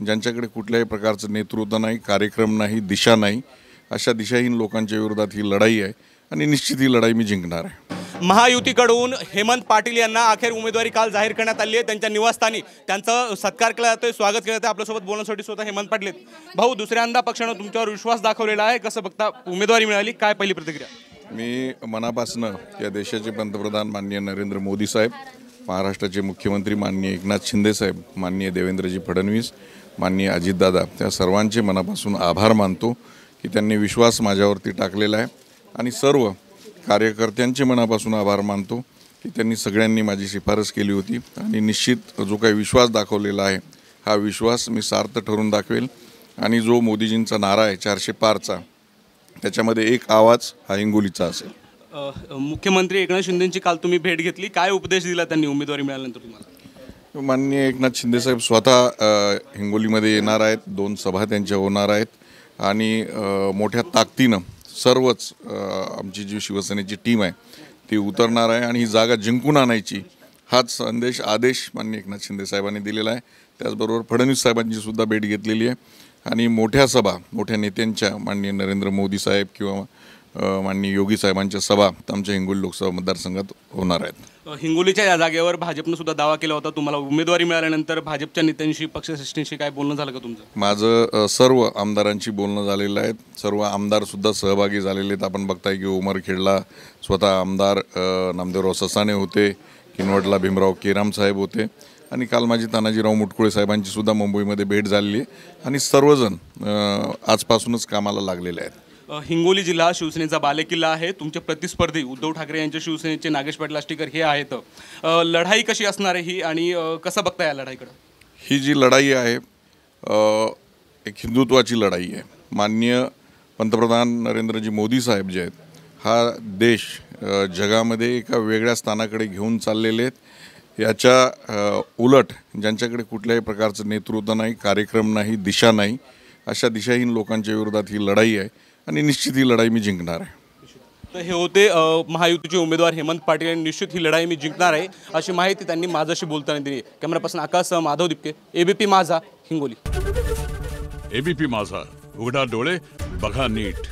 ज्यांच्याकडे कुठल्याही प्रकारचं नेतृत्व नाही, कार्यक्रम नाही, दिशा नाही, अशा दिशाहीन लोकांच्या विरोधात ही लढाई आहे आणि निश्चित ही लढाई मी जिंकणार आहे। महायुतीकडून हेमंत पाटील यांना अखेर उमेदवारी काल जाहीर करण्यात आली आहे। त्यांच्या निवासस्थानी त्यांचं सत्कार केला जातोय, स्वागत केलं जातं। आपल्यासोबत बोलण्यासाठी स्वतः हेमंत पाटील आहेत। भाऊ, दुसऱ्यांदा पक्षानं तुमच्यावर विश्वास दाखवलेला आहे, कसं बघता? उमेदवारी मिळाली, काय पहिली प्रतिक्रिया? मी मनापासून या देशाचे पंतप्रधान माननीय नरेंद्र मोदी साहेब, महाराष्ट्राचे मुख्यमंत्री माननीय एकनाथ शिंदे साहेब, माननीय देवेंद्रजी फडणवीस, माननीय अजितदादा, त्या सर्वांचे मनापासून आभार मानतो की त्यांनी विश्वास माझ्यावरती टाकलेला आहे आणि सर्व कार्यकर्त्यांचे मनापासून आभार मानतो की त्यांनी सगळ्यांनी माझी शिफारस केली होती आणि निश्चित जो काही विश्वास दाखवलेला आहे हा विश्वास मी सार्थ ठरून दाखवेल आणि जो मोदीजींचा नारा आहे 400 पारचा, त्याच्यामध्ये एक आवाज हा हिंगोलीचा असेल। मुख्यमंत्री एकनाथ शिंदेंची काल तुम्ही भेट घेतली, काय उपदेश दिला त्यांनी उमेदवारी मिळाल्यानंतर तुम्हाला? माननीय एकनाथ शिंदे साहेब स्वतः हिंगोलीमध्ये येणार आहेत, 2 सभा त्यांच्या होणार आहेत आणि मोठ्या ताकदीनं सर्वच आमची जी शिवसेनेची टीम आहे ती उतरणार आहे आणि ही जागा जिंकून आणायची हाच संदेश आदेश माननीय एकनाथ शिंदे साहेबांनी दिलेला आहे। त्याचबरोबर फडणवीस साहेबांची सुद्धा भेट घेतलेली आहे आणि मोठ्या सभा, मोठ्या नेत्यांच्या माननीय नरेंद्र मोदी साहेब किंवा माननीय योगी साहेबांच्या सभा आमच्या हिंगोली लोकसभा मतदारसंघात होणार आहेत। हिंगोलीच्या या जागेवर भाजपनं सुद्धा दावा केला होता, तुम्हाला उमेदवारी मिळाल्यानंतर भाजपच्या नेत्यांशी, पक्षश्रेष्ठींशी काय बोलणं झालं का तुमचं? माझं सर्व आमदारांशी बोलणं झालेलं आहे, सर्व आमदारसुद्धा सहभागी झालेले आहेत। आपण बघताय की उमरखेडला स्वतः आमदार नामदेवराव ससाणे होते, किनवटला भीमराव केराम साहेब होते आणि काल माझी तानाजीराव मुटकुळे साहेबांची सुद्धा मुंबईमध्ये भेट झालेली आहे आणि सर्वजण आजपासूनच कामाला लागलेले आहेत। हिंगोली जिल्हा शिवसेनेचा बालेकिल्ला आहे, तुमचे प्रतिस्पर्धी उद्धव ठाकरे यांच्या शिवसेनेचे नागेश पाटील आष्टीकर हे आहेत। लढाई कशी असणार आहे ही आणि कसं बघता या लढाईकडे? ही जी लढाई आहे एक हिंदुत्वाची लढाई आहे। माननीय पंतप्रधान नरेंद्रजी मोदी साहेब जे आहेत हा देश जगामध्ये एका वेगळ्या स्थानाकडे घेऊन चाललेले आहेत। याच्या उलट ज्यांच्याकडे कुठल्याही प्रकारचं नेतृत्व नाही, कार्यक्रम नाही, दिशा नाही, अशा दिशाहीन लोकांच्या विरोधात ही लढाई आहे आणि निश्चित ही लढाई मी जिंकणार आहे। तर हे होते महायुतीचे उमेदवार हेमंत पाटील यांनी निश्चित ही लढाई मी जिंकणार आहे अशी माहिती त्यांनी माझ्याशी बोलताना दिली। कॅमेरापर्सन आकाश माधव दिपके, एबीपी माझा, हिंगोली। एबीपी माझा, उघडा डोळे बघा नीट।